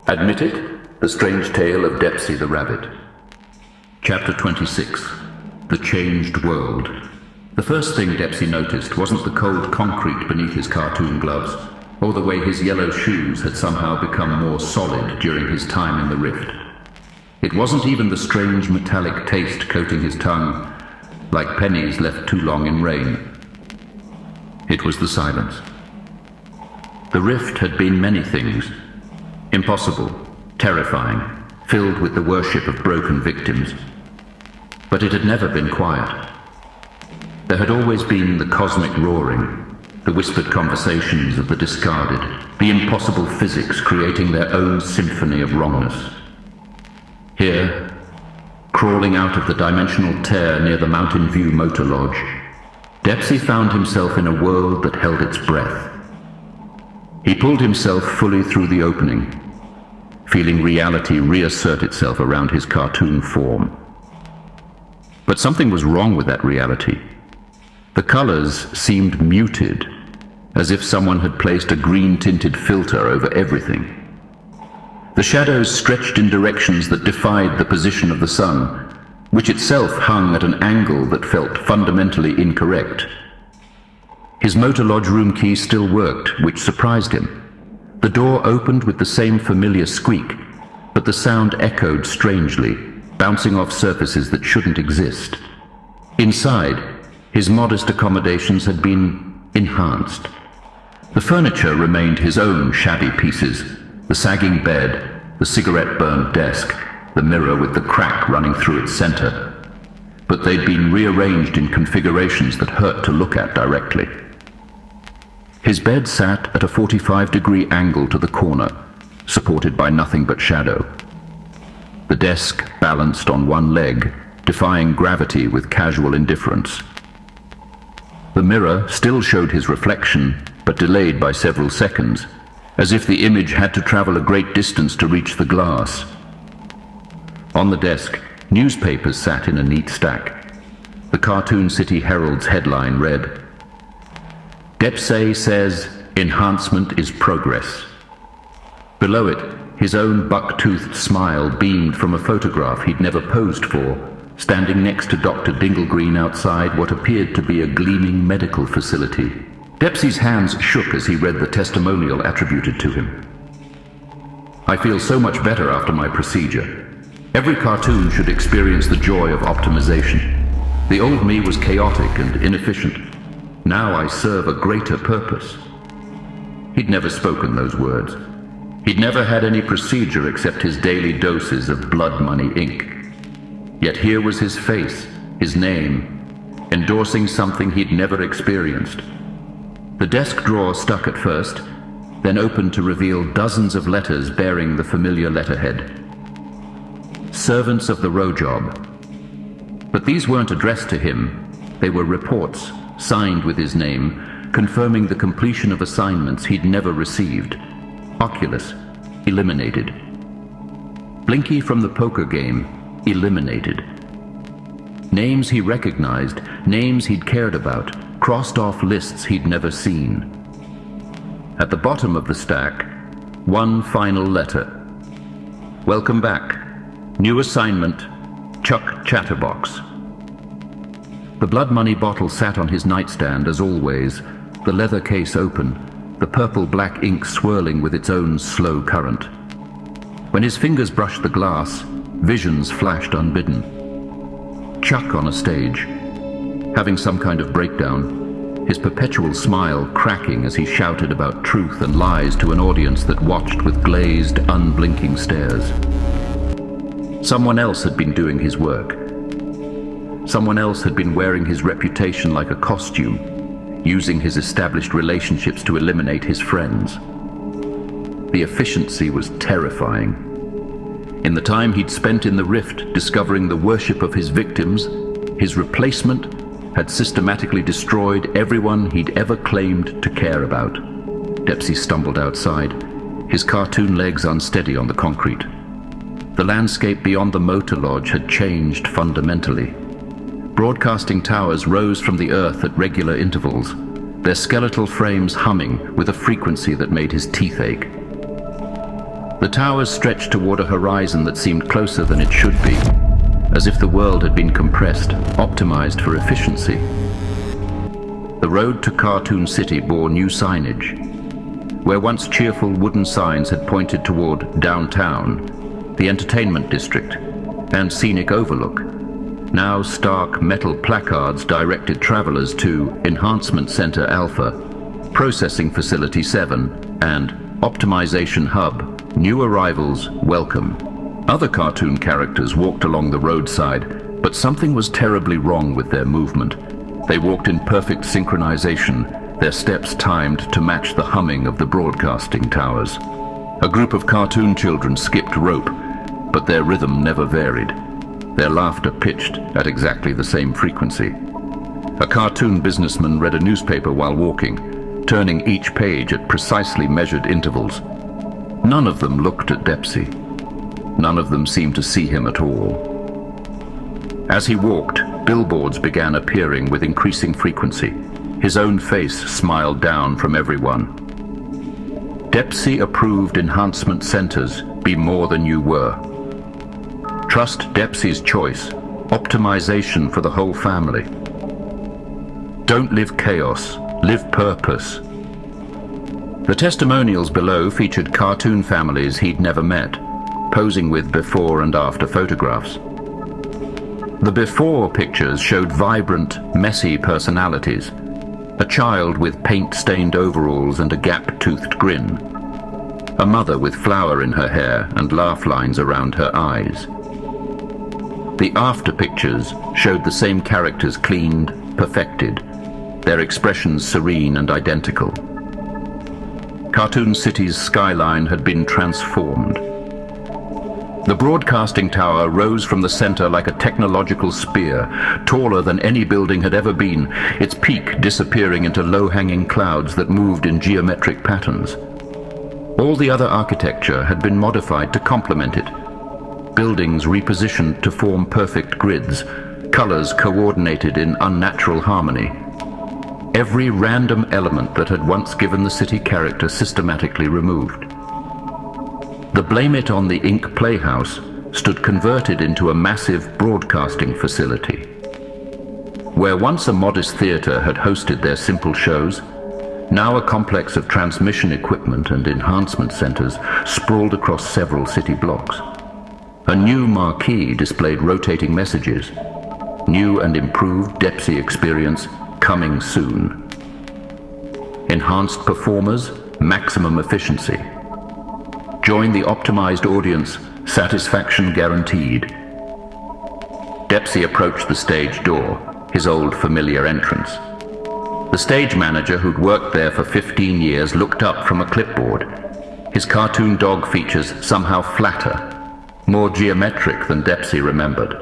Admit it, the strange tale of Depsey the rabbit. Chapter 26. The Changed World. The first thing Depsey noticed wasn't the cold concrete beneath his cartoon gloves, or the way his yellow shoes had somehow become more solid during his time in the rift. It wasn't even the strange metallic taste coating his tongue, like pennies left too long in rain. It was the silence. The rift had been many things. Impossible, terrifying, filled with the worship of broken victims. But it had never been quiet. There had always been the cosmic roaring, the whispered conversations of the discarded, the impossible physics creating their own symphony of wrongness. Here, crawling out of the dimensional tear near the Mountain View Motor Lodge, Depsey found himself in a world that held its breath. He pulled himself fully through the opening, feeling reality reassert itself around his cartoon form. But something was wrong with that reality. The colors seemed muted, as if someone had placed a green-tinted filter over everything. The shadows stretched in directions that defied the position of the sun, which itself hung at an angle that felt fundamentally incorrect. His motor lodge room key still worked, which surprised him. The door opened with the same familiar squeak, but the sound echoed strangely, bouncing off surfaces that shouldn't exist. Inside, his modest accommodations had been enhanced. The furniture remained his own shabby pieces, the sagging bed, the cigarette-burned desk, the mirror with the crack running through its center. But they'd been rearranged in configurations that hurt to look at directly. His bed sat at a 45-degree angle to the corner, supported by nothing but shadow. The desk balanced on one leg, defying gravity with casual indifference. The mirror still showed his reflection, but delayed by several seconds, as if the image had to travel a great distance to reach the glass. On the desk, newspapers sat in a neat stack. The Cartoon City Herald's headline read, "Depsey says enhancement is progress." Below it, his own buck-toothed smile beamed from a photograph he'd never posed for, standing next to Dr. Dinglegreen outside what appeared to be a gleaming medical facility. Depsey's hands shook as he read the testimonial attributed to him. "I feel so much better after my procedure. Every cartoon should experience the joy of optimization. The old me was chaotic and inefficient. Now I serve a greater purpose." He'd never spoken those words. He'd never had any procedure except his daily doses of blood money ink. Yet here was his face, his name, endorsing something he'd never experienced. The desk drawer stuck at first, then opened to reveal dozens of letters bearing the familiar letterhead. Servants of the row job. But these weren't addressed to him. They were reports, signed with his name, confirming the completion of assignments he'd never received. Oculus, eliminated. Blinky from the poker game, eliminated. Names he recognized, names he'd cared about, crossed off lists he'd never seen. At the bottom of the stack, one final letter. "Welcome back. New assignment, Chuck Chatterbox." The blood money bottle sat on his nightstand as always, the leather case open, the purple-black ink swirling with its own slow current. When his fingers brushed the glass, visions flashed unbidden. Chuck on a stage, having some kind of breakdown, his perpetual smile cracking as he shouted about truth and lies to an audience that watched with glazed, unblinking stares. Someone else had been doing his work. Someone else had been wearing his reputation like a costume, using his established relationships to eliminate his friends. The efficiency was terrifying. In the time he'd spent in the rift discovering the worship of his victims, his replacement had systematically destroyed everyone he'd ever claimed to care about. Depsey stumbled outside, his cartoon legs unsteady on the concrete. The landscape beyond the motor lodge had changed fundamentally. Broadcasting towers rose from the earth at regular intervals, their skeletal frames humming with a frequency that made his teeth ache. The towers stretched toward a horizon that seemed closer than it should be, as if the world had been compressed, optimized for efficiency. The road to Cartoon City bore new signage. Where once cheerful wooden signs had pointed toward downtown, the entertainment district, and scenic overlook, now stark metal placards directed travelers to Enhancement Center Alpha, Processing Facility 7, and Optimization Hub. New arrivals welcome. Other cartoon characters walked along the roadside, but something was terribly wrong with their movement. They walked in perfect synchronization, their steps timed to match the humming of the broadcasting towers. A group of cartoon children skipped rope, but their rhythm never varied. Their laughter pitched at exactly the same frequency. A cartoon businessman read a newspaper while walking, turning each page at precisely measured intervals. None of them looked at Depsey. None of them seemed to see him at all. As he walked, billboards began appearing with increasing frequency. His own face smiled down from everyone. Depsey approved enhancement centers, be more than you were. Trust Depsey's choice, optimization for the whole family. Don't live chaos, live purpose. The testimonials below featured cartoon families he'd never met, posing with before and after photographs. The before pictures showed vibrant, messy personalities. A child with paint-stained overalls and a gap-toothed grin. A mother with flour in her hair and laugh lines around her eyes. The after pictures showed the same characters cleaned, perfected, their expressions serene and identical. Cartoon City's skyline had been transformed. The broadcasting tower rose from the center like a technological spear, taller than any building had ever been, its peak disappearing into low-hanging clouds that moved in geometric patterns. All the other architecture had been modified to complement it. Buildings repositioned to form perfect grids, colors coordinated in unnatural harmony. Every random element that had once given the city character systematically removed. The Blame It on the Ink Playhouse stood converted into a massive broadcasting facility. Where once a modest theater had hosted their simple shows, now a complex of transmission equipment and enhancement centers sprawled across several city blocks. A new marquee displayed rotating messages. New and improved Depsey experience coming soon. Enhanced performers, maximum efficiency. Join the optimized audience, satisfaction guaranteed. Depsey approached the stage door, his old familiar entrance. The stage manager, who'd worked there for 15 years, looked up from a clipboard. His cartoon dog features somehow flatter, more geometric than Depsey remembered.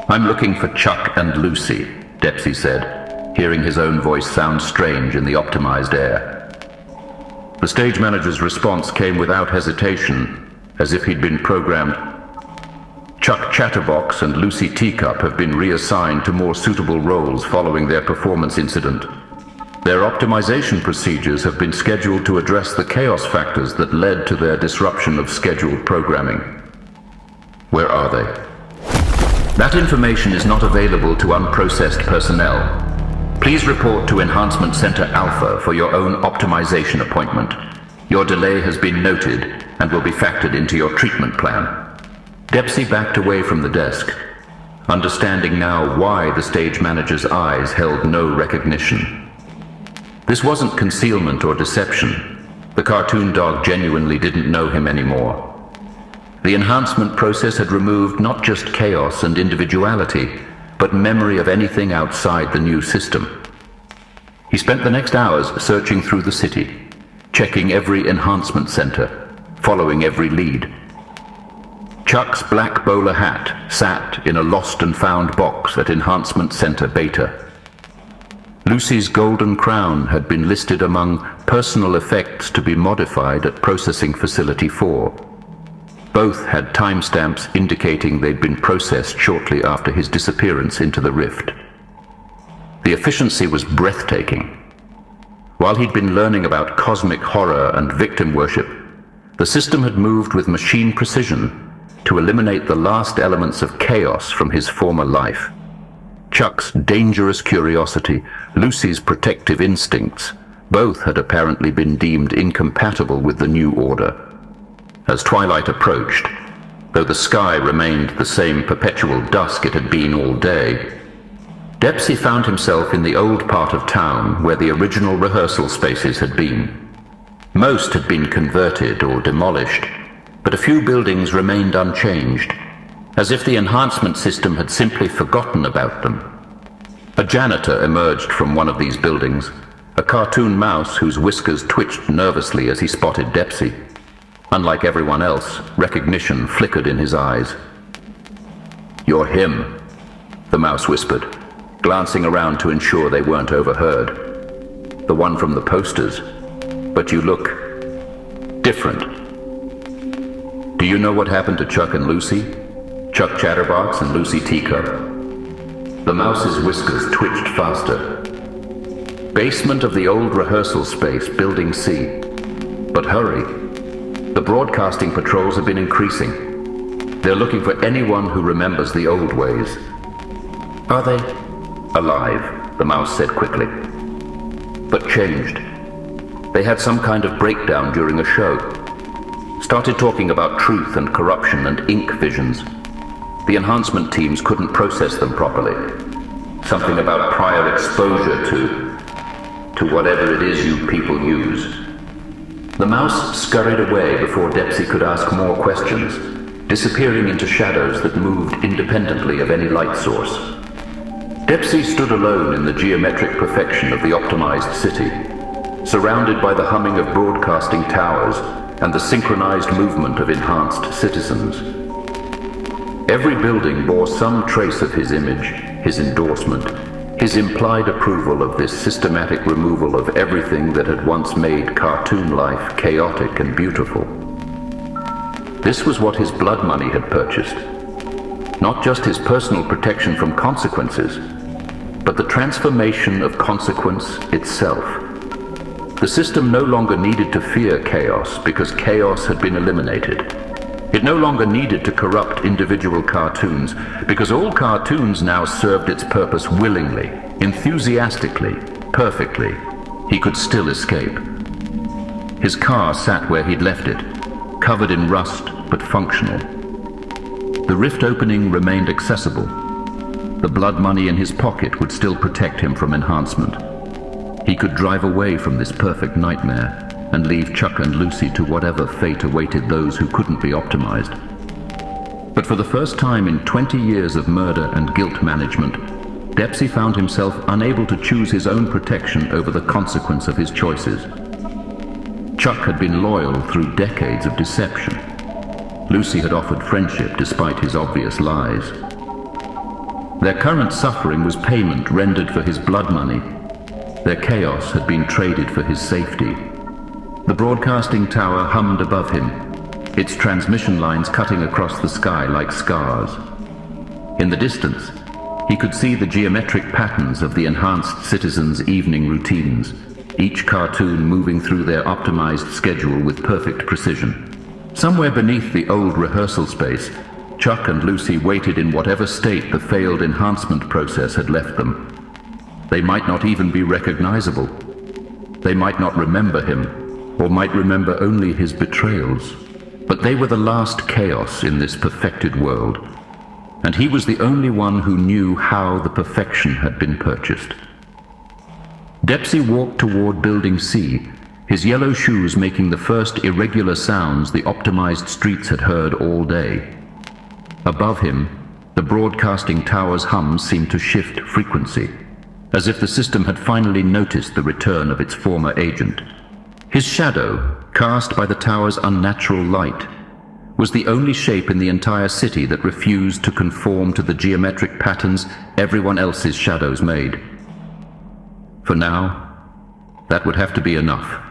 I'm looking for Chuck and Lucy, Depsey said, hearing his own voice sound strange in the optimized air. The stage manager's response came without hesitation, as if he'd been programmed. Chuck Chatterbox and Lucy Teacup have been reassigned to more suitable roles following their performance incident. Their optimization procedures have been scheduled to address the chaos factors that led to their disruption of scheduled programming. Where are they? That information is not available to unprocessed personnel. Please report to Enhancement Center Alpha for your own optimization appointment. Your delay has been noted and will be factored into your treatment plan. Depsey backed away from the desk, understanding now why the stage manager's eyes held no recognition. This wasn't concealment or deception. The cartoon dog genuinely didn't know him anymore. The enhancement process had removed not just chaos and individuality, but memory of anything outside the new system. He spent the next hours searching through the city, checking every enhancement center, following every lead. Chuck's black bowler hat sat in a lost and found box at Enhancement Center Beta. Lucy's golden crown had been listed among personal effects to be modified at Processing Facility 4. Both had timestamps indicating they'd been processed shortly after his disappearance into the rift. The efficiency was breathtaking. While he'd been learning about cosmic horror and victim worship, The system had moved with machine precision to eliminate the last elements of chaos from his former life. Chuck's dangerous curiosity, Lucy's protective instincts, both had apparently been deemed incompatible with the new order. As twilight approached, though the sky remained the same perpetual dusk it had been all day, Depsey found himself in the old part of town where the original rehearsal spaces had been. Most had been converted or demolished, but a few buildings remained unchanged, as if the enhancement system had simply forgotten about them. A janitor emerged from one of these buildings, a cartoon mouse whose whiskers twitched nervously as he spotted Depsey. Unlike everyone else, recognition flickered in his eyes. "You're him," the mouse whispered, glancing around to ensure they weren't overheard. "The one from the posters. But you look different. Do you know what happened to Chuck and Lucy? Chuck Chatterbox and Lucy Teacup?" The mouse's whiskers twitched faster. "Basement of the old rehearsal space, Building C. But hurry. The broadcasting patrols have been increasing. They're looking for anyone who remembers the old ways." "Are they?" "Alive," the mouse said quickly. "But changed. They had some kind of breakdown during a show. Started talking about truth and corruption and ink visions. The enhancement teams couldn't process them properly. Something about prior exposure to whatever it is you people use." The mouse scurried away before Depsey could ask more questions, disappearing into shadows that moved independently of any light source. Depsey stood alone in the geometric perfection of the optimized city, surrounded by the humming of broadcasting towers and the synchronized movement of enhanced citizens. Every building bore some trace of his image, his endorsement, his implied approval of this systematic removal of everything that had once made cartoon life chaotic and beautiful. This was what his blood money had purchased. Not just his personal protection from consequences, but the transformation of consequence itself. The system no longer needed to fear chaos because chaos had been eliminated. It no longer needed to corrupt individual cartoons because all cartoons now served its purpose willingly, enthusiastically, perfectly. He could still escape. His car sat where he'd left it, covered in rust but functional. The rift opening remained accessible. The blood money in his pocket would still protect him from enhancement. He could drive away from this perfect nightmare and leave Chuck and Lucy to whatever fate awaited those who couldn't be optimized. But for the first time in 20 years of murder and guilt management, Depsey found himself unable to choose his own protection over the consequence of his choices. Chuck had been loyal through decades of deception. Lucy had offered friendship despite his obvious lies. Their current suffering was payment rendered for his blood money. Their chaos had been traded for his safety. The broadcasting tower hummed above him, its transmission lines cutting across the sky like scars. In the distance, he could see the geometric patterns of the enhanced citizens' evening routines, each cartoon moving through their optimized schedule with perfect precision. Somewhere beneath the old rehearsal space, Chuck and Lucy waited in whatever state the failed enhancement process had left them. They might not even be recognizable. They might not remember him, or might remember only his betrayals. But they were the last chaos in this perfected world, and he was the only one who knew how the perfection had been purchased. Depsey walked toward Building C, his yellow shoes making the first irregular sounds the optimized streets had heard all day. Above him, the broadcasting tower's hum seemed to shift frequency, as if the system had finally noticed the return of its former agent. His shadow, cast by the tower's unnatural light, was the only shape in the entire city that refused to conform to the geometric patterns everyone else's shadows made. For now, that would have to be enough.